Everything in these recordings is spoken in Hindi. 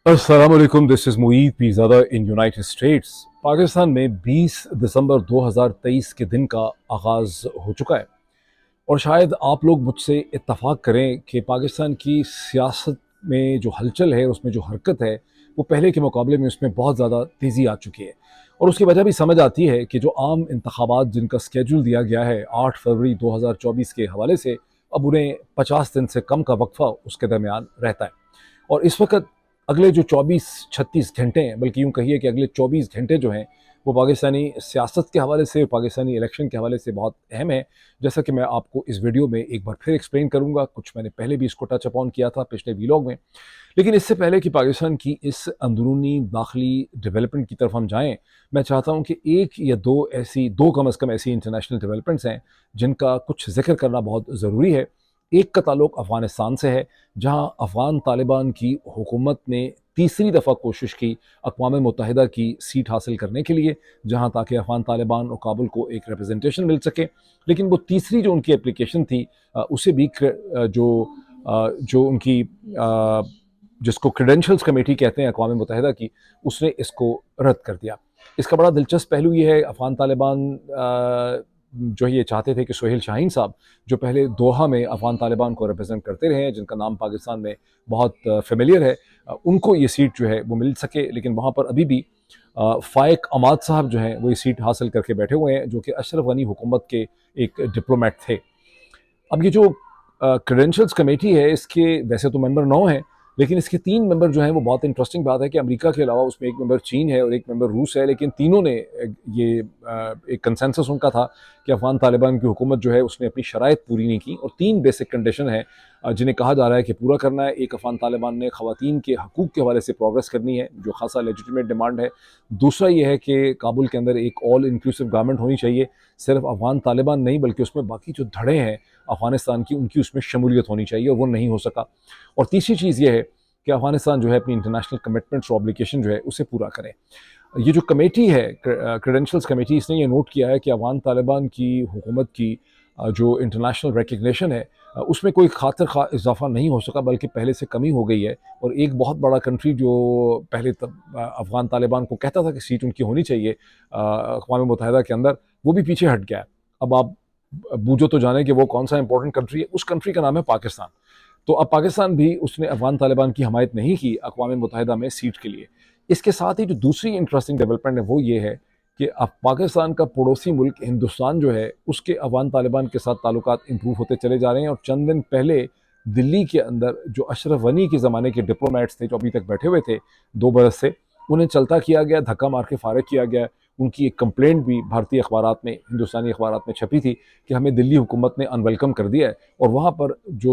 अस्सलाम वालेकुम, this is Moeed Pirzada in United states. Pakistan में 20 दिसंबर 2023 के दिन का आगाज़ हो चुका है और शायद आप लोग मुझसे इत्तफ़ाक़ करें कि पाकिस्तान की सियासत में जो हलचल है, उसमें जो हरकत है, वो पहले के मुकाबले में उसमें बहुत ज़्यादा तेज़ी आ चुकी है। और उसकी वजह भी समझ आती है कि जो आम इंतखाबात जिनका स्केड्यूल दिया गया है 8 फरवरी 2024 के हवाले से, अब उन्हें 50 दिन से कम का वक़्फ़ा उसके दरमियान रहता है। और इस वक़्त अगले जो 24-36 घंटे हैं, बल्कि यूँ कहिए कि अगले 24 घंटे जो हैं, वो पाकिस्तानी सियासत के हवाले से, पाकिस्तानी इलेक्शन के हवाले से बहुत अहम है। जैसा कि मैं आपको इस वीडियो में एक बार फिर एक्सप्लेन करूँगा, कुछ मैंने पहले भी इसको टच अपॉन किया था पिछले वीलॉग में। लेकिन इससे पहले कि पाकिस्तान की इस अंदरूनी दाखिली डेवलपमेंट की तरफ हम जाएँ, मैं चाहता हूँ कि 1 या 2 कम अज़ कम ऐसी इंटरनेशनल डेवलपमेंट्स हैं, जिनका कुछ ज़िक्र करना बहुत ज़रूरी है। एक का ताल्लुक अफ़गानिस्तान से है, जहाँ अफ़गान तालिबान की हुकूमत ने तीसरी दफ़ा कोशिश की अक़वाम मुत्तहिदा की सीट हासिल करने के लिए, जहाँ ताकि अफ़गान तालिबान और काबुल को एक रिप्रेजेंटेशन मिल सके। लेकिन वो तीसरी जो उनकी एप्लीकेशन थी, उसे भी जो उनकी जिसको क्रेडेंशियल्स कमेटी कहते हैं अक़वाम मुत्तहिदा की, उसने इसको रद्द कर दिया। इसका बड़ा दिलचस्प पहलू ये है, अफ़गान तालिबान जो ये चाहते थे कि सोहेल शाहीन साहब, जो पहले दोहा में अफ़गान तालिबान को रिप्रेजेंट करते रहे हैं, जिनका नाम पाकिस्तान में बहुत फ़ेमिलियर है, उनको ये सीट जो है वो मिल सके। लेकिन वहाँ पर अभी भी फ़ाइक अमाद साहब जो हैं, वो ये सीट हासिल करके बैठे हुए हैं, जो कि अशरफ गनी हुकूमत के एक डिप्लोमेट थे। अब ये जो क्रेडेंशियल्स कमेटी है, इसके वैसे तो मेंबर 9 हैं, लेकिन इसके 3 मेंबर जो हैं, वो बहुत इंटरेस्टिंग बात है कि अमेरिका के अलावा उसमें 1 मेंबर चीन है और 1 मेंबर रूस है। लेकिन तीनों ने एक कंसेंसस उनका था कि अफ़गान तालिबान की हुकूमत जो है, उसने अपनी शराइत पूरी नहीं की और 3 बेसिक कंडीशन हैं, जिन्हें कहा जा रहा है कि पूरा करना है। एक, अफ़गान तालिबान ने ख़वातीन के हकूक़ के हवाले से प्रोग्रेस करनी है, जो ख़ासा लेजिटिमेट डिमांड है। दूसरा ये है कि काबुल के अंदर एक ऑल इंक्लूसिव गवर्नमेंट होनी चाहिए। सिर्फ अफ़गान तालिबान नहीं, बल्कि उसमें बाकी जो धड़े हैं अफ़गानिस्तान की, उनकी उसमें शमूलियत होनी चाहिए, और वो नहीं हो सका। और तीसरी चीज़ ये है कि अफ़गानिस्तान जो है अपनी इंटरनेशनल कमिटमेंट्स और ऑब्लिगेशन जो है उसे पूरा करे। ये जो कमेटी है, क्रेडेंशियल्स कमेटी, इसने ये नोट किया है कि अफ़गान तालिबान की हुकूमत की जो इंटरनेशनल रिकग्निशन है, उसमें कोई खातिर खा इजाफा नहीं हो सका, बल्कि पहले से कमी हो गई है। और एक बहुत बड़ा कंट्री जो पहले अफ़गान तालिबान को कहता था कि सीट उनकी होनी चाहिए अक़वाम मुत्तहिदा के अंदर, वो भी पीछे हट गया है। अब आप बूझो तो जाने कि वो कौन सा इंपॉर्टेंट कंट्री है। उस कंट्री का नाम है पाकिस्तान। तो अब पाकिस्तान भी, उसने अफ़गान तालिबान की हमायत नहीं की अक़वाम मुत्तहिदा में सीट के लिए। इसके साथ ही जो दूसरी इंटरेस्टिंग डेवलपमेंट है, वो ये है कि अब पाकिस्तान का पड़ोसी मुल्क हिंदुस्तान जो है, उसके अफ़गान तालिबान के साथ ताल्लुकात इम्प्रूव होते चले जा रहे हैं। और चंद दिन पहले दिल्ली के अंदर जो अशरफ गनी के ज़माने के डिप्लोमेट्स थे, जो अभी तक बैठे हुए थे 2 बरस से, उन्हें चलता किया गया, धक्का मार के फ़ारिग किया गया। उनकी एक कंप्लेंट भी भारतीय अखबारात में, हिंदुस्तानी अखबारात में छपी थी कि हमें दिल्ली हुकूमत ने अनवेलकम कर दिया है, और वहाँ पर जो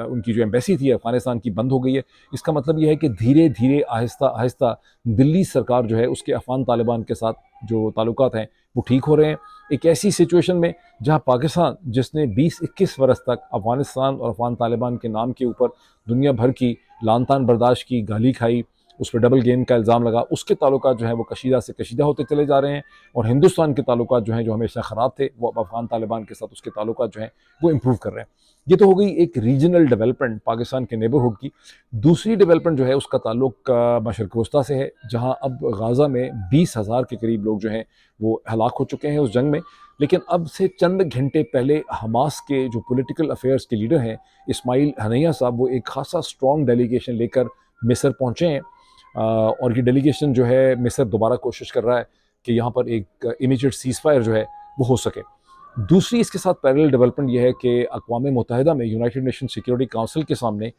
उनकी जो एम्बेसी थी अफ़गानिस्तान की, बंद हो गई है। इसका मतलब ये है कि धीरे धीरे, आहिस्ता आहिस्ता दिल्ली सरकार जो है, उसके अफ़गान तालिबान के साथ जो ताल्लुकात हैं, वो ठीक हो रहे हैं। एक ऐसी सिचुएशन में जहाँ पाकिस्तान, जिसने 20-21 बरस तक अफ़गानिस्तान और अफ़गान तालिबान के नाम के ऊपर दुनिया भर की लान तान बर्दाश्त की, गाली खाई, उस पर डबल गेम का इल्ज़ाम लगा, उसके ताल्लुकात जो हैं वो कशीदा से कशीदा होते चले जा रहे हैं। और हिंदुस्तान के ताल्लुकात जो हैं, जो हमेशा ख़राब थे, वो अब अफ़गान तालिबान के साथ उसके ताल्लुकात जो हैं वो इम्प्रूव कर रहे हैं। ये तो हो गई एक रीजनल डेवलपमेंट पाकिस्तान के नेबरहुड की। दूसरी डेवलपमेंट जो है, उसका ताल्लुक मशरिक़ वस्ता से है, जहाँ अब गाज़ा में 20,000 के करीब लोग जो हैं वो हलाक हो चुके हैं उस जंग में। लेकिन अब से चंद घंटे पहले हमास के जो पॉलिटिकल अफेयर्स के लीडर हैं, इस्माइल हनैया साहब, वो एक खासा स्ट्रॉन्ग डेलीगेशन लेकर मिस्र पहुँचे हैं। और ये डेलीगेशन जो है, मिस्र दोबारा कोशिश कर रहा है कि यहाँ पर एक इमीडिएट सीज़फायर जो है वो हो सके। दूसरी इसके साथ पैरेलल डेवलपमेंट ये है कि अक़वाम मुत्तहिदा में, यूनाइटेड नेशन सिक्योरिटी काउंसिल के सामने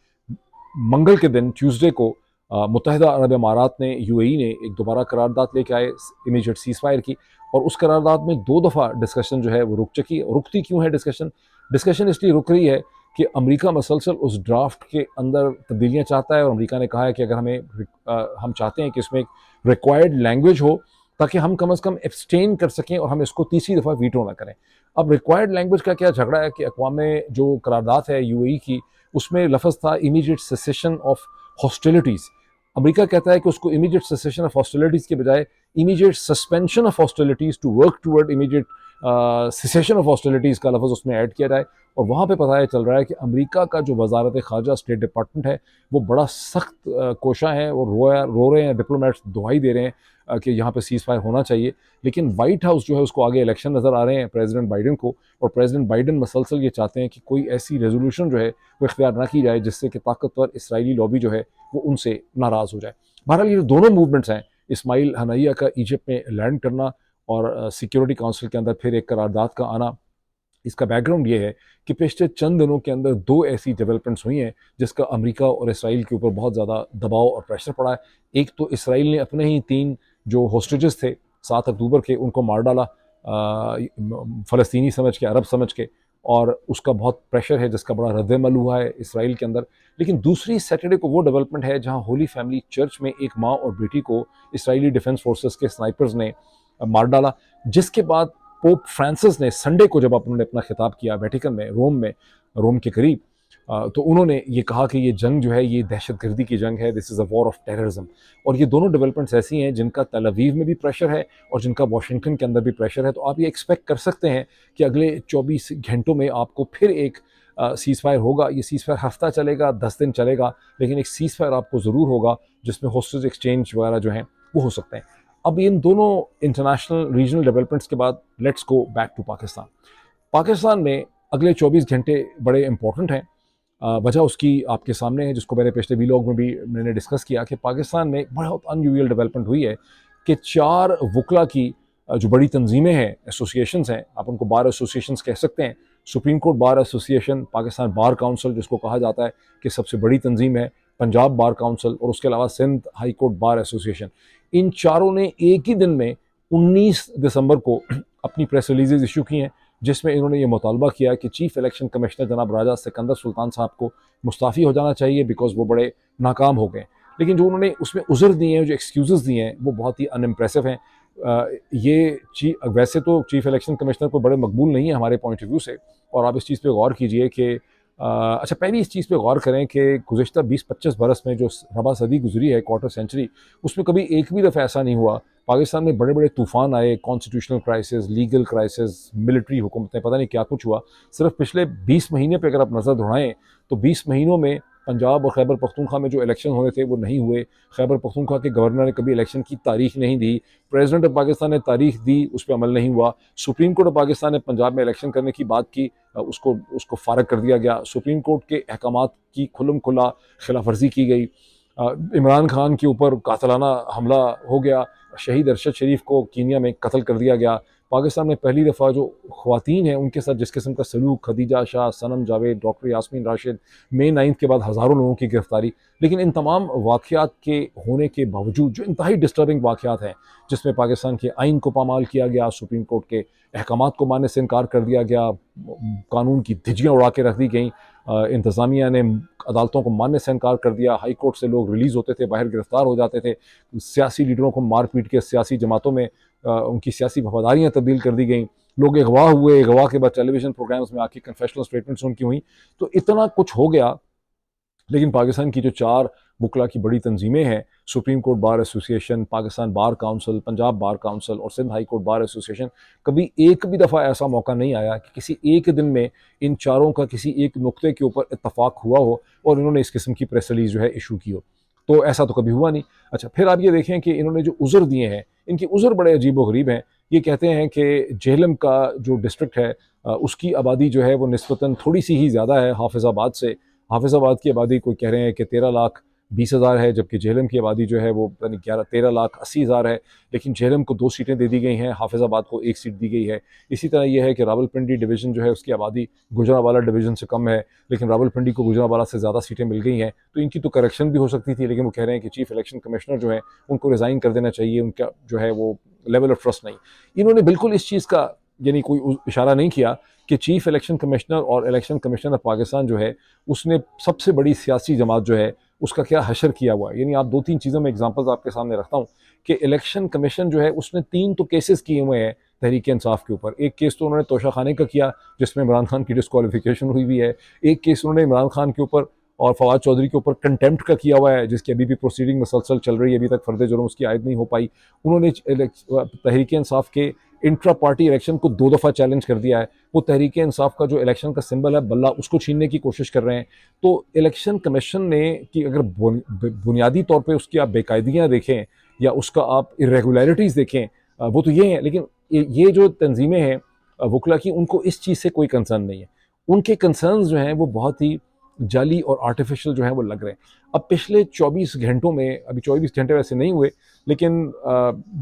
मंगल के दिन, ट्यूसडे को, मुत्तहिदा अरब इमारात ने, यूएई ने एक दोबारा करारदाद लेके आए इमीडिएट सीज़फायर की। और उस करारदाद में 2 दफ़ा डिस्कशन जो है वो रुक चुकी है। रुकती क्यों है डिस्कशन इसलिए रुक रही है कि अमेरिका मसलसल उस ड्राफ्ट के अंदर तब्दीलियाँ चाहता है, और अमेरिका ने कहा है कि अगर हम चाहते हैं कि इसमें एक रिक्वायर्ड लैंग्वेज हो, ताकि हम कम अज़ कम एब्सटेन कर सकें और हम इसको तीसरी दफ़ा वीटो ना करें। अब रिक्वायर्ड लैंग्वेज का क्या झगड़ा है कि अक़वाम में जो करारदाद है यूएई की, उसमें लफ्ज़ था immediate cessation of hostilities. America कहता है कि उसको इमीडिएट सेसेशन ऑफ हॉस्टिलिटीज़ के बजाय immediate suspension of hostilities to work toward immediate cessation of hostilities का लफ्ज़ उसमें ऐड किया जाए। और वहाँ पे पता चल रहा है कि अमेरिका का जो वजारत ख़ारजा स्टेट डिपार्टमेंट है वो बड़ा सख्त कोशा है और रो रहे हैं, डिप्लोमेट्स दुहाई दे रहे हैं कि यहाँ पे सीज़ फायर होना चाहिए। लेकिन वाइट हाउस जो है उसको आगे इलेक्शन नज़र आ रहे हैं प्रेसिडेंट बाइडन को, और प्रेसिडेंट बाइडन मसलसल ये चाहते हैं कि कोई ऐसी रेजोल्यूशन जो है वो इख्तियार ना की जाए जिससे कि ताकतवर इसराइली लॉबी जो है वो उनसे नाराज़ हो जाए। बहरहाल ये दोनों मूवमेंट्स हैं, इस्माइल हनैया का इजिप्ट में लैंड करना और सिक्योरिटी काउंसिल के अंदर फिर एक करारदाद का आना, इसका बैकग्राउंड ये है कि पिछले चंद दिनों के अंदर दो ऐसी डेवलपमेंट्स हुई हैं जिसका अमेरिका और इसराइल के ऊपर बहुत ज़्यादा दबाव और प्रेशर पड़ा है। एक तो इसराइल ने अपने ही 3 जो होस्टेजेस थे 7 अक्टूबर के उनको मार डाला फ़लस्तीनी समझ के, अरब समझ के, और उसका बहुत प्रेशर है जिसका बड़ा रद्द-ए-अमल हुआ है इसराइल के अंदर। लेकिन दूसरी सैटरडे को वो डेवलपमेंट है जहां होली फैमिली चर्च में एक माँ और बेटी को इसराइली डिफेंस फोर्सेस के स्नाइपर्स ने मार डाला, जिसके बाद पोप फ्रांसिस ने संडे को जब उन्होंने अपना खिताब किया वेटिकन में, रोम के करीब, तो उन्होंने ये कहा कि ये जंग जो है ये दहशतगर्दी की जंग है, this is a war of terrorism. और ये दोनों डेवलपमेंट्स ऐसी हैं जिनका तल अवीव में भी प्रेशर है और जिनका वाशिंगटन के अंदर भी प्रेशर है। तो आप ये एक्सपेक्ट कर सकते हैं कि अगले 24 घंटों में आपको फिर एक सीज़ फायर होगा। ये सीज़ फायर हफ्ता चलेगा, 10 दिन चलेगा, लेकिन एक सीज़ फायर आपको ज़रूर होगा जिसमें होस्टेज एक्सचेंज वगैरह जो हैं वो हो सकते हैं। अब इन दोनों इंटरनेशनल रीजनल डेवलपमेंट्स के बाद let's go back to Pakistan. Pakistan में अगले 24 घंटे बड़े इंपॉर्टेंट हैं। वजह उसकी आपके सामने है, जिसको मैंने पिछले वीलॉग में भी मैंने डिस्कस किया कि पाकिस्तान में बहुत अनयूजुअल डेवलपमेंट हुई है कि 4 वकला की जो बड़ी तंजीमें हैं, एसोसिएशंस हैं, आप उनको बार एसोसिएशंस कह सकते हैं, supreme court bar association, Pakistan bar council जिसको कहा जाता है कि सबसे बड़ी तंजीम है, पंजाब बार काउंसिल, और उसके अलावा Sindh high court bar association, इन चारों ने एक ही दिन में 19 दिसंबर को अपनी प्रेस रिलीजेज इशू की हैं जिसमें इन्होंने ये मुतालबा किया कि चीफ इलेक्शन कमिश्नर जनाब राजा सिकंदर सुल्तान साहब को मुस्ताफ़ी हो जाना चाहिए बिकॉज वो बड़े नाकाम हो गए। लेकिन जो उन्होंने उसमें उज़र दिए हैं, जो एक्सक्यूज़ दिए हैं, वो बहुत ही अनइम्प्रेसिव हैं। ये वैसे तो चीफ इलेक्शन कमिश्नर को बड़े मकबूल नहीं है हमारे पॉइंट ऑफ व्यू से, और आप इस चीज़ पे गौर कीजिए कि अच्छा पहले इस चीज़ पे गौर करें कि गुज़िश्ता 20-25 बरस में जो रबा सदी गुजरी है, क्वार्टर सेंचुरी, उसमें कभी एक भी दफ़ा ऐसा नहीं हुआ। पाकिस्तान में बड़े बड़े तूफ़ान आए, constitutional crisis, legal crisis, military हुकूमतें, पता नहीं क्या कुछ हुआ। सिर्फ पिछले 20 महीने पे अगर आप नज़र दौड़ाएँ तो 20 महीनों में पंजाब और खैबर पख्तूनख्वा में जो इलेक्शन होने थे वो नहीं हुए। खैबर पख्तूनख्वा के गवर्नर ने कभी इलेक्शन की तारीख नहीं दी, प्रेसिडेंट ऑफ पाकिस्तान ने तारीख दी, उस पर अमल नहीं हुआ। सुप्रीम कोर्ट ऑफ पाकिस्तान ने पंजाब में इलेक्शन करने की बात की, उसको फारग कर दिया गया। सुप्रीम कोर्ट के अहकामात की खुल्लम खुला खिलाफ वर्जी की गई। इमरान खान के ऊपर कातलाना हमला हो गया, शहीद अरशद शरीफ को कीनिया में कत्ल कर दिया गया। पाकिस्तान में पहली दफ़ा जो ख़वातीन हैं उनके साथ जिस किस्म का सलूक, खदीजा शाह, सनम जावेद, डॉक्टर यास्मीन राशिद, मई 9 के बाद हज़ारों लोगों की गिरफ्तारी। लेकिन इन तमाम वाक़यात के होने के बावजूद जो इंतहाई डिस्टर्बिंग वाक़यात हैं जिसमें पाकिस्तान के आइन को पामाल किया गया, सुप्रीम कोर्ट के अहकामात को मानने से इनकार कर दिया गया, कानून की धिज्जियाँ उड़ा के रख दी गई, इंतज़ामिया ने अदालतों को मानने से इनकार कर दिया, हाई कोर्ट से लोग रिलीज़ होते थे, बाहर गिरफ्तार हो जाते थे, सियासी लीडरों को मार पीट के सियासी जमातों में उनकी सियासी वफादारियाँ तब्दील कर दी गई, लोग अगवा हुए, अगवा के बाद टेलीविज़न प्रोग्राम्स में आके कन्फेशनल स्टेटमेंट्स उनकी हुई। तो इतना कुछ हो गया, लेकिन पाकिस्तान की जो 4 वकला की बड़ी तंजीमें हैं, supreme court bar association, Pakistan bar council, Punjab bar council और Sindh high court bar association, कभी एक भी दफ़ा ऐसा मौका नहीं आया कि किसी एक दिन में इन चारों का किसी एक नुक्ते के ऊपर इत्तफाक हुआ हो और इन्होंने इस किस्म की प्रेस रिलीज जो है इशू की हो। तो ऐसा तो कभी हुआ नहीं। अच्छा, फिर आप ये देखें कि इन्होंने जो उज़र दिए हैं, इनके उज़र बड़े अजीब व गरीब हैं। ये कहते हैं कि जेहलम का जो डिस्ट्रिक्ट है उसकी आबादी जो है वो निस्बतन थोड़ी सी ही ज़्यादा है हाफिज़ाबाद से। हाफिज़ाबाद की आबादी कोई कह रहे हैं कि 13,20,000 है, जबकि जेहलम की आबादी जो है वो 13,80,000 है। लेकिन जेहलम को 2 सीटें दे दी गई हैं, हाफिज़ाबाद को 1 सीट दी गई है। इसी तरह यह है कि रावलपिंडी डिवीज़न जो है उसकी आबादी गुजरांवाला डिवीज़न से कम है, लेकिन रावलपिंडी को गुजरांवाला से ज़्यादा सीटें मिल गई हैं। तो इनकी तो करेक्शन भी हो सकती थी, लेकिन वो कह रहे हैं कि चीफ इलेक्शन कमिश्नर जो है उनको रिज़ाइन कर देना चाहिए, उनका जो है वो लेवल ऑफ ट्रस्ट नहीं। इन्होंने बिल्कुल इस चीज़ का यानी कोई इशारा नहीं किया कि चीफ इलेक्शन कमिश्नर और इलेक्शन कमिश्नर ऑफ पाकिस्तान जो है उसने सबसे बड़ी सियासी जमात जो है उसका क्या हशर किया हुआ है। यानी आप 2-3 चीज़ों में एग्जांपल्स आपके सामने रखता हूँ कि इलेक्शन कमीशन जो है उसने 3 तो केसेस किए हुए हैं तहरीक इंसाफ के ऊपर। एक केस तो उन्होंने तोशाखाने का किया जिसमें इमरान खान की डिस्क्वालिफिकेशन हुई है। एक केस उन्होंने इमरान खान के ऊपर और फवाद चौधरी के ऊपर कंटेम्प्ट का किया हुआ है, जिसकी अभी भी प्रोसीडिंग मुसलसल चल रही है, अभी तक फर्द जुर्म उसकी आयद नहीं हो पाई। उन्होंने तहरीक इंसाफ के इंट्रा पार्टी इलेक्शन को 2 दफ़ा चैलेंज कर दिया है। वो तहरीक इंसाफ का जो इलेक्शन का सिंबल है बल्ला, उसको छीनने की कोशिश कर रहे हैं। तो इलेक्शन कमीशन ने कि अगर बुनियादी तौर पे उसकी आप बेकायदियाँ देखें या उसका आप इरेगुलरिटीज़ देखें, वो तो ये हैं, लेकिन ये जो तंजीमें हैं वकला की, उनको इस चीज़ से कोई कंसर्न नहीं है। उनके कंसर्न्स जो हैं वो बहुत ही जाली और आर्टिफिशियल जो हैं वो लग रहे हैं। अब पिछले 24 घंटों में, अभी 24 घंटे वैसे नहीं हुए, लेकिन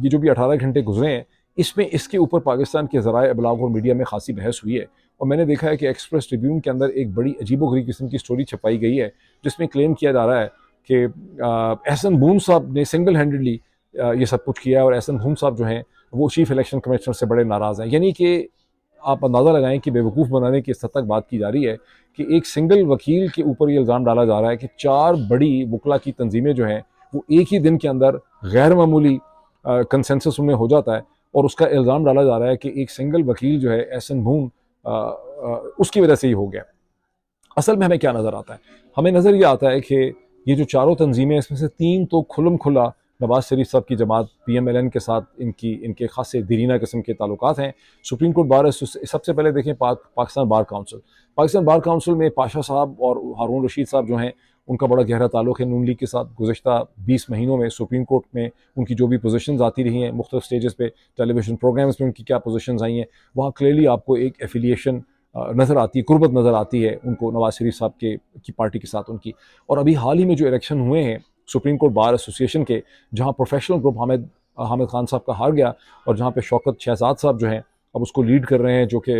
ये जो भी 18 घंटे गुजरे हैं, इसमें इसके ऊपर पाकिस्तान के ज़राए इबलाग और मीडिया में खासी बहस हुई है। और मैंने देखा है कि एक्सप्रेस ट्रिब्यून के अंदर एक बड़ी अजीबोगरीब किस्म की स्टोरी छपाई गई है, जिसमें क्लेम किया जा रहा है कि एहसन बून साहब ने सिंगल हैंडेडली ये सब कुछ किया है, और एहसन बून साहब जो हैं वो चीफ इलेक्शन कमिश्नर से बड़े नाराज़ हैं। यानी कि आप अंदाज़ा लगाएं कि बेवकूफ़ बनाने की इस हद तक बात की जा रही है कि एक सिंगल वकील के ऊपर ये इल्ज़ाम डाला जा रहा है कि 4 बड़ी वकला की तंजीमें जो हैं वो एक ही दिन के अंदर गैर मामूली कंसेंसस उनमें हो जाता है, और उसका इल्ज़ाम डाला जा रहा है कि एक सिंगल वकील जो है एहसन बून उसकी वजह से ही हो गया। असल में हमें क्या नज़र आता है? हमें नज़र ये आता है कि ये जो चारों तंजीमें, इसमें से 3 तो खुल्म खुला नवाज शरीफ साहब की जमात PMLN के साथ इनके खासे दीरीना किस्म के ताल्लुकात हैं। सुप्रीम कोर्ट बार सबसे पहले देखें Pakistan bar council. Pakistan bar council में पाशा साहब और हारून रशीद साहब जो हैं, उनका बड़ा गहरा ताल्लुक है नून लीग के साथ। गुज़श्ता 20 महीनों में सुप्रीम कोर्ट में उनकी जो भी पोजीशंस आती रही हैं, मुख्तलिफ स्टेजेस पे, टेलीविजन प्रोग्राम्स में उनकी क्या पोजीशंस आई हैं, वहाँ क्लियरली आपको एक एफिलिएशन नज़र आती है, कुर्बत नज़र आती है उनको नवाज शरीफ साहब की पार्टी के साथ उनकी। और अभी हाल ही में जो इलेक्शन हुए हैं सुप्रीम कोर्ट बार एसोसिएशन के, जहाँ प्रोफेशनल ग्रुप हामिद खान साहब का हार गया, और जहाँ पे शौकत शहजाद साहब जो हैं अब उसको लीड कर रहे हैं, जो कि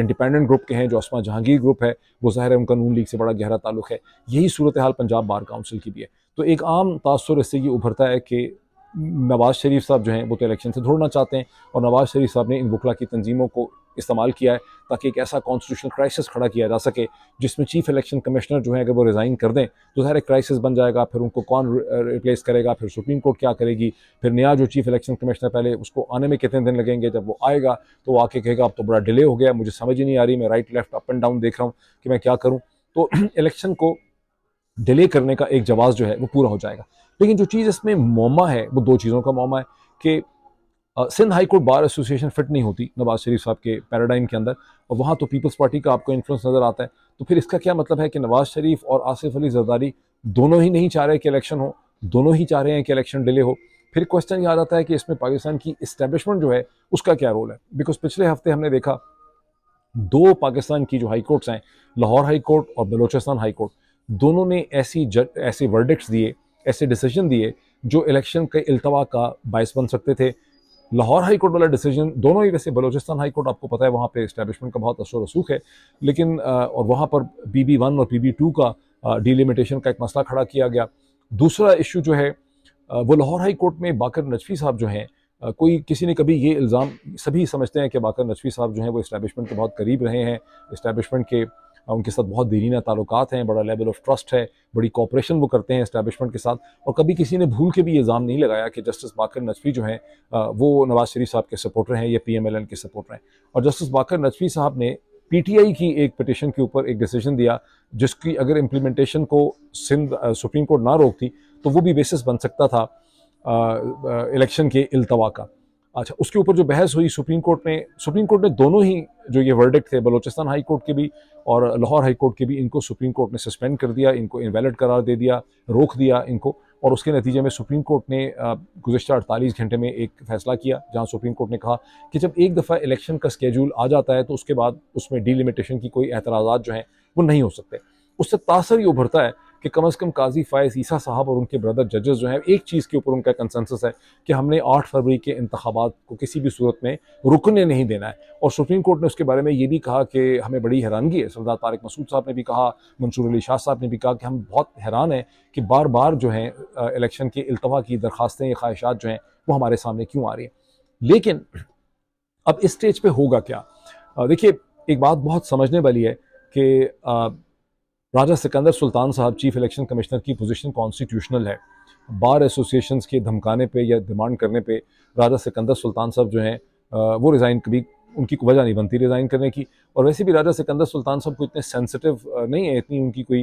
इंडिपेंडेंट ग्रुप के हैं, जो अस्मा जहांगीर ग्रुप है, वो ज़ाहिर है उनका नून लीग से बड़ा गहरा ताल्लुक है। यही सूरत हाल पंजाब बार काउंसिल की भी है। तो एक आम तासुर इससे ये उभरता है कि नवाज शरीफ साहब जो हैं वो तो इलेक्शन से दौड़ना चाहते हैं, और नवाज शरीफ साहब ने इन वकला की तंजीमों को इस्तेमाल किया है ताकि एक ऐसा कॉन्स्टिट्यूशनल क्राइसिस खड़ा किया जा सके जिसमें चीफ इलेक्शन कमिश्नर जो है अगर वो रिज़ाइन कर दें तो ज़ाहिर क्राइसिस बन जाएगा। फिर उनको कौन रिप्लेस करेगा, फिर सुप्रीम कोर्ट क्या करेगी, फिर नया जो चीफ इलेक्शन कमिश्नर, पहले उसको आने में कितने दिन लगेंगे, जब वो आएगा तो वो आके कहेगा अब तो बड़ा डिले हो गया, मुझे समझ ही नहीं आ रही, मैं right left up and down देख रहा हूँ कि मैं क्या करूँ। तो इलेक्शन को डिले करने का एक जवाब जो है वो पूरा हो जाएगा। लेकिन जो चीज़ इसमें मौमा है वो 2 चीज़ों का मौमा है कि Sindh high court bar association fit नहीं होती नवाज शरीफ साहब के पैराडाइम के अंदर, और वहाँ तो पीपल्स पार्टी का आपको इन्फ्लुएंस नज़र आता है। तो फिर इसका क्या मतलब है कि नवाज शरीफ और आसिफ अली जरदारी दोनों ही नहीं चाह रहे कि इलेक्शन हो, दोनों ही चाह रहे हैं कि इलेक्शन डिले हो। फिर क्वेश्चन ये आ जाता है कि इसमें पाकिस्तान की इस्टेब्लिशमेंट जो है उसका क्या रोल है। बिकॉज पिछले हफ्ते हमने देखा 2 पाकिस्तान की जो हाई कोर्ट्स हैं, लाहौर हाई कोर्ट और बलोचिस्तान हाई कोर्ट, दोनों ने ऐसे वर्डिक्ट्स दिए, ऐसे डिसीजन दिए जो इलेक्शन के इल्तवा का बायस बन सकते थे। लाहौर हाई कोर्ट वाला डिसीजन, दोनों ही वैसे, बलोचिस्तान हाई कोर्ट आपको पता है वहाँ पे इस्टेब्लिशमेंट का बहुत असर रसूख है, लेकिन और वहाँ पर PB1 और PB2 का डिलिमिटेशन का एक मसला खड़ा किया गया। दूसरा इशू जो है वो लाहौर हाई कोर्ट में बाकर नजफी साहब जो हैं, कोई किसी ने कभी ये इल्ज़ाम, सभी समझते हैं कि बाकर नजफी साहब जो हैं वो इस्टेब्लिशमेंट के बहुत करीब रहे हैं, इस्टेब्लिशमेंट के उनके साथ बहुत दीरीना ताल्लुकात हैं, बड़ा लेवल ऑफ ट्रस्ट है, बड़ी कॉपरेशन वो करते हैं इस्टेब्लिशमेंट के साथ। और कभी किसी ने भूल के भी ये इल्ज़ाम नहीं लगाया कि जस्टिस बाकर नजफी जो हैं वो नवाज शरीफ साहब के सपोर्टर हैं या PMLN के सपोर्टर हैं। और जस्टिस बाकर नजफी साहब ने PTI की एक पिटिशन के ऊपर एक डिसीजन दिया जिसकी अगर इम्प्लीमेंटेशन को सिंध सुप्रीम कोर्ट ना रोकती तो वो भी बेसिस बन सकता था इलेक्शन के इल्तवा का। अच्छा, उसके ऊपर जो बहस हुई सुप्रीम कोर्ट ने दोनों ही जो ये वर्डिक्ट थे, बलोचिस्तान हाई कोर्ट के भी और लाहौर हाई कोर्ट के भी, इनको सुप्रीम कोर्ट ने सस्पेंड कर दिया, इनको इनवैलिड करार दे दिया, रोक दिया इनको। और उसके नतीजे में सुप्रीम कोर्ट ने गुज़श्ता 48 घंटे में एक फ़ैसला किया, जहाँ सुप्रीम कोर्ट ने कहा कि जब एक दफ़ा इलेक्शन का स्केड्यूल आ जाता है तो उसके बाद उसमें डिलिमिटेशन की कोई एतराज़ात जो हैं वो नहीं हो सकते। उससे तासर ये उभरता है कि कम से कम काजी फ़ायज़ ईसा साहब और उनके ब्रदर जजेस जो हैं, एक चीज़ के ऊपर उनका कंसेंसस है कि हमने 8 फरवरी के इंतखाबात को किसी भी सूरत में रुकने नहीं देना है। और सुप्रीम कोर्ट ने उसके बारे में ये भी कहा कि हमें बड़ी हैरानगी है, सरदार तारिक मसूद साहब ने भी कहा, मंसूर अली शाह साहब ने भी कहा कि हम बहुत हैरान हैं कि बार बार जो हैं इलेक्शन के इल्तवा की दरख्वास्तें या ख्वाहिशात जो हैं वो हमारे सामने क्यों आ रही हैं। लेकिन अब इस स्टेज पे होगा क्या? देखिए, एक बात बहुत समझने वाली है कि राजा सिकंदर सुल्तान साहब चीफ इलेक्शन कमिश्नर की पोजीशन कॉन्स्टिट्यूशनल है। बार एसोसिएशंस के धमकाने पे या डिमांड करने पे राजा सिकंदर सुल्तान साहब जो हैं वो रिज़ाइन कभी उनकी वजह नहीं बनती रिज़ाइन करने की। और वैसे भी राजा सिकंदर सुल्तान साहब को इतने सेंसिटिव नहीं है, इतनी उनकी कोई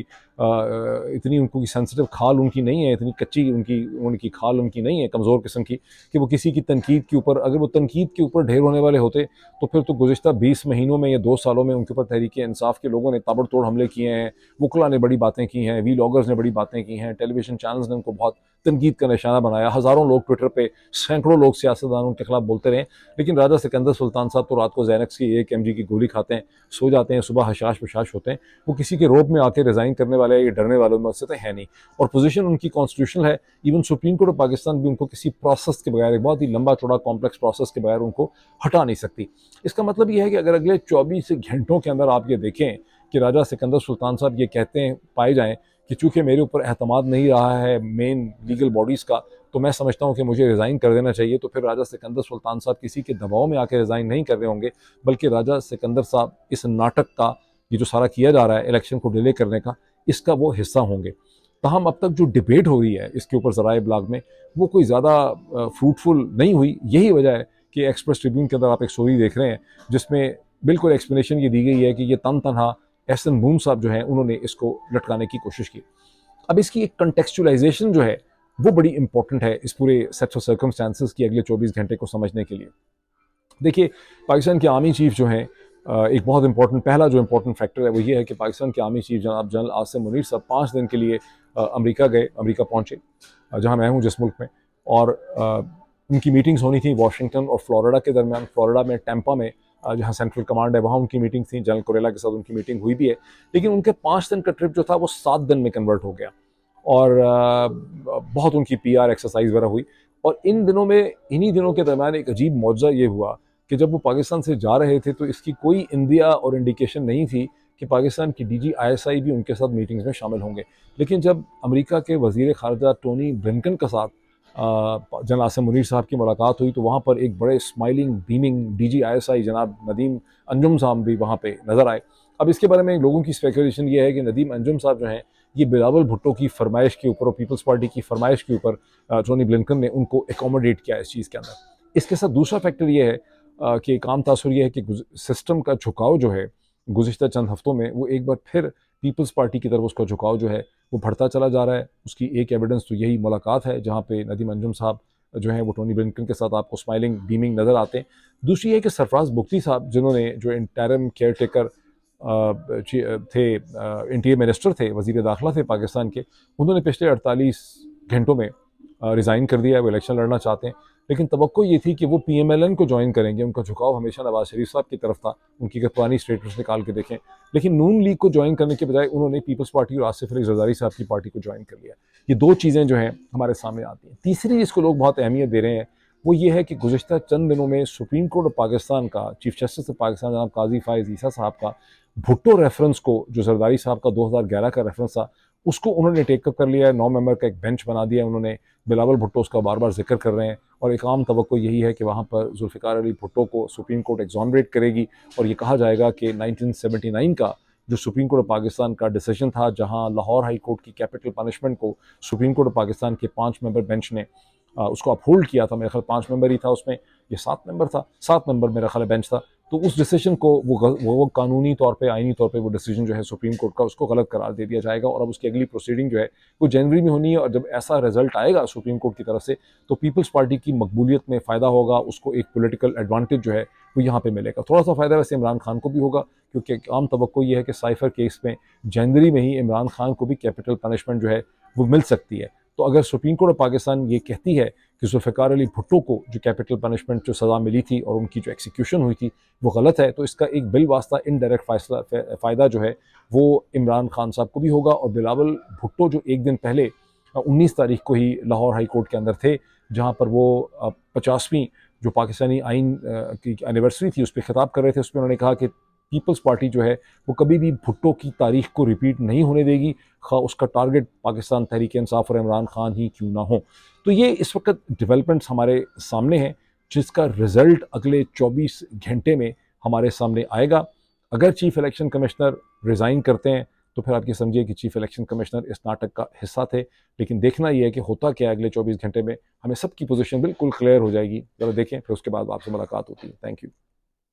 इतनी उनको सेंसिटिव खाल उनकी नहीं है, इतनी कच्ची उनकी खाल उनकी नहीं है, कमज़ोर किस्म की, कि वो किसी की तनकीद के ऊपर, अगर वो तनकीद के ऊपर ढेर होने वाले होते तो फिर तो गुज़िश्ता 20 महीनों में या 2 सालों में उनके ऊपर तहरीक इंसाफ के लोगों ने ताबड़तोड़ हमले किए हैं, वकला ने बड़ी बातें की हैं, वीलॉगर्स ने बड़ी बातें की हैं, टेलीविज़न चैनल्स ने उनको बहुत तनकीद का निशाना बनाया, हज़ारों लोग ट्विटर पे, सैकड़ों लोग सियासतदान उनके खिलाफ बोलते रहे। लेकिन राजा सिकंदर सुल्तान साहब तो रात को ज़ैनक्स की 1 mg की गोली खाते हैं, सो जाते हैं, सुबह हशाश बशाश होते हैं। वो किसी के रोब में आके रिज़ाइन करने वाले या डरने वालों में से तो है नहीं, और पोजीशन उनकी कॉन्स्टिट्यूशनल है। Even supreme court of Pakistan भी उनको किसी प्रोसेस के बगैर, एक बहुत ही लंबा चौड़ा कॉम्प्लेक्स प्रोसेस के बगैर उनको हटा नहीं सकती। इसका मतलब ये है कि अगर अगले 24 घंटों के अंदर आप ये देखें कि राजा सिकंदर सुल्तान साहब ये कहते हैं, पाए जाएँ कि चूँकि मेरे ऊपर एतमाद नहीं रहा है मेन लीगल बॉडीज़ का, तो मैं समझता हूँ कि मुझे रिज़ाइन कर देना चाहिए, तो फिर राजा सिकंदर सुल्तान साहब किसी के दबाव में आके रिज़ाइन नहीं कर रहे होंगे, बल्कि राजा सिकंदर साहब इस नाटक का, ये जो सारा किया जा रहा है इलेक्शन को डिले करने का, इसका वो हिस्सा होंगे। तहम अब तक जो डिबेट हो रही है इसके ऊपर ज़राए इब्लाग में, वो कोई ज़्यादा फ्रूटफुल नहीं हुई। यही वजह है कि एक्सप्रेस ट्रिब्यून के अंदर आप एक स्टोरी देख रहे हैं जिसमें बिल्कुल एक्सप्लेनेशन ये दी गई है कि ये तनहा एहसन मून साहब जो हैं उन्होंने इसको लटकाने की कोशिश की। अब इसकी एक कंटेक्चुअलाइजेशन जो है वो बड़ी इंपॉर्टेंट है इस पूरे सेट ऑफ सर्कमस्टांसेस की अगले 24 घंटे को समझने के लिए। देखिए, पाकिस्तान के आर्मी चीफ जो हैं, एक बहुत इंपॉर्टेंट, पहला जो इंपॉर्टेंट फैक्टर है वो ये है कि पाकिस्तान के आर्मी चीफ जनाब जनरल आसिम मुनीर साहब 5 दिन के लिए अमेरिका गए, अमेरिका पहुँचे, जहाँ मैं हूँ जिस मुल्क में, और उनकी मीटिंग्स होनी थी वाशिंगटन और फ्लोरिडा के दरमियान। फ्लोरिडा में टैंपा में जहाँ सेंट्रल कमांड है वहाँ उनकी मीटिंग थी, जनरल कुरेला के साथ उनकी मीटिंग हुई भी है। लेकिन उनके 5 दिन का ट्रिप जो था वो 7 दिन में कन्वर्ट हो गया, और बहुत उनकी PR एक्सरसाइज वगैरह हुई। और इन दिनों में, इन्हीं दिनों के दरमियान एक अजीब मौजज़ा ये हुआ कि जब वो पाकिस्तान से जा रहे थे तो इसकी कोई इंदिया और इंडिकेशन नहीं थी कि पाकिस्तान की DG ISI भी उनके साथ मीटिंग्स में शामिल होंगे। लेकिन जब अमेरिका के वज़ीर ख़ारजा टोनी ब्लिंकन के साथ जनरल आसिम मुनीर साहब की मुलाकात हुई तो वहाँ पर एक बड़े स्माइलिंग बीमिंग DG ISI जनाब नदीम अंजुम साहब भी वहाँ पे नज़र आए। अब इसके बारे में लोगों की स्पेकुलेशन ये है कि नदीम अंजुम साहब जो हैं, ये बिलावल भुट्टो की फरमाइश के ऊपर और पीपल्स पार्टी की फरमाइश के ऊपर टोनी ब्लिंकन ने उनको एकोमोडेट किया इस चीज़ के अंदर। इसके साथ दूसरा फैक्टर ये है कि एक आम तासुर ये है कि सिस्टम का झुकाव जो है गुज़िश्ता चंद हफ्तों में, वो एक बार फिर पीपल्स पार्टी की तरफ उसका झुकाव जो है वो बढ़ता चला जा रहा है। उसकी एक एविडेंस तो यही मुलाकात है जहाँ पे नदीम अंजुम साहब जो हैं वो टोनी ब्लिंकन के साथ आपको स्माइलिंग बीमिंग नज़र आते हैं। दूसरी है कि सरफराज बुख्ती साहब, जिन्होंने जो इंटरिम केयर टेकर थे, इंटीरियर मिनिस्टर थे, वज़ीर दाखिला थे पाकिस्तान के, उन्होंने पिछले 48 घंटों में रिज़ाइन कर दिया है। वो इलेक्शन लड़ना चाहते हैं, लेकिन तवक्को ये थी कि वो PMLN को ज्वाइन करेंगे। उनका झुकाव हमेशा नवाज शरीफ साहब की तरफ था, उनकी अगर पुरानी स्टेटमेंट्स निकाल के देखें। लेकिन नून लीग को ज्वाइन करने के बजाय उन्होंने पीपल्स पार्टी और आसिफ अली जरदारी साहब की पार्टी को ज्वाइन कर लिया। ये दो चीज़ें जो हैं हमारे सामने आती हैं। तीसरी जिसको लोग बहुत अहमियत दे रहे हैं वो ये है कि गुज़िश्ता चंद दिनों में सुप्रीम कोर्ट ऑफ पाकिस्तान का चीफ जस्टिस ऑफ पाकिस्तान जनाब काजी फायज़ ईसा साहब का भुट्टो रेफरेंस को, जो जरदारी साहब का 2011 का रेफरेंस था, उसको उन्होंने टेकअप कर लिया है। 9 मेंबर का एक बेंच बना दिया है उन्होंने। बिलावल भुट्टो उसका बार बार जिक्र कर रहे हैं, और एक आम तवक्को यही है कि वहाँ पर जुल्फ़िकार अली भुट्टो को सुप्रीम कोर्ट एग्जॉनरेट करेगी, और ये कहा जाएगा कि 1979 का जो सुप्रीम कोर्ट ऑफ पाकिस्तान का डिसीजन था, जहाँ लाहौर हाई कोर्ट की कैपिटल पनिशमेंट को सुप्रीम कोर्ट ऑफ पाकिस्तान के 5 मेंबर बेंच ने उसको अपहोल्ड किया था। मेरा ख्याल 5 मेंबर ही था उसमें, ये 7 मेंबर था, 7 मेंबर मेरा ख्याल बेंच था। तो उस डिसीजन को वो कानूनी तौर पे, आईनी तौर पे वो डिसीजन जो है सुप्रीम कोर्ट का, उसको गलत करार दे दिया जाएगा, और अब उसकी अगली प्रोसीडिंग जो है वो जनवरी में होनी है। और जब ऐसा रिजल्ट आएगा सुप्रीम कोर्ट की तरफ से, तो पीपल्स पार्टी की मकबूलियत में फ़ायदा होगा, उसको एक पॉलिटिकल एडवांटेज जो है वो यहाँ पे मिलेगा। थोड़ा सा फ़ायदा वैसे इमरान खान को भी होगा, क्योंकि आम तवक्को ये है कि साइफर केस में जनवरी में ही इमरान खान को भी कैपिटल पनिशमेंट जो है वो मिल सकती है। तो अगर सुप्रीम कोर्ट ऑफ पाकिस्तान ये कहती है कि जुल्फ़िकार अली भुट्टो को जो कैपिटल पनिशमेंट जो सज़ा मिली थी और उनकी जो एक्सिक्यूशन हुई थी वो गलत है, तो इसका एक बिल वास्ता इनडायरेक्ट फ़ायदा जो है वो इमरान खान साहब को भी होगा। और बिलावल भुट्टो जो एक दिन पहले 19 तारीख को ही लाहौर हाई कोर्ट के अंदर थे, जहाँ पर वो 50वीं जो पाकिस्तानी आइन की एनिवर्सरी थी उस पर खिताब कर रहे थे, उसमें उन्होंने कहा कि पीपल्स पार्टी जो है वो कभी भी भुट्टो की तारीख को रिपीट नहीं होने देगी, खा उसका टारगेट पाकिस्तान तहरीक इंसाफ और इमरान खान ही क्यों ना हो। तो ये इस वक्त डेवलपमेंट्स हमारे सामने हैं, जिसका रिज़ल्ट अगले 24 घंटे में हमारे सामने आएगा। अगर चीफ इलेक्शन कमिश्नर रिज़ाइन करते हैं तो फिर आप ये समझिए कि चीफ इलेक्शन कमिश्नर इस नाटक का हिस्सा थे। लेकिन देखना ये है कि होता क्या है अगले 24 घंटे में, हमें सबकी पोजीशन बिल्कुल क्लियर हो जाएगी। ज़रा देखें, फिर उसके बाद आपसे मुलाकात होती है। Thank you.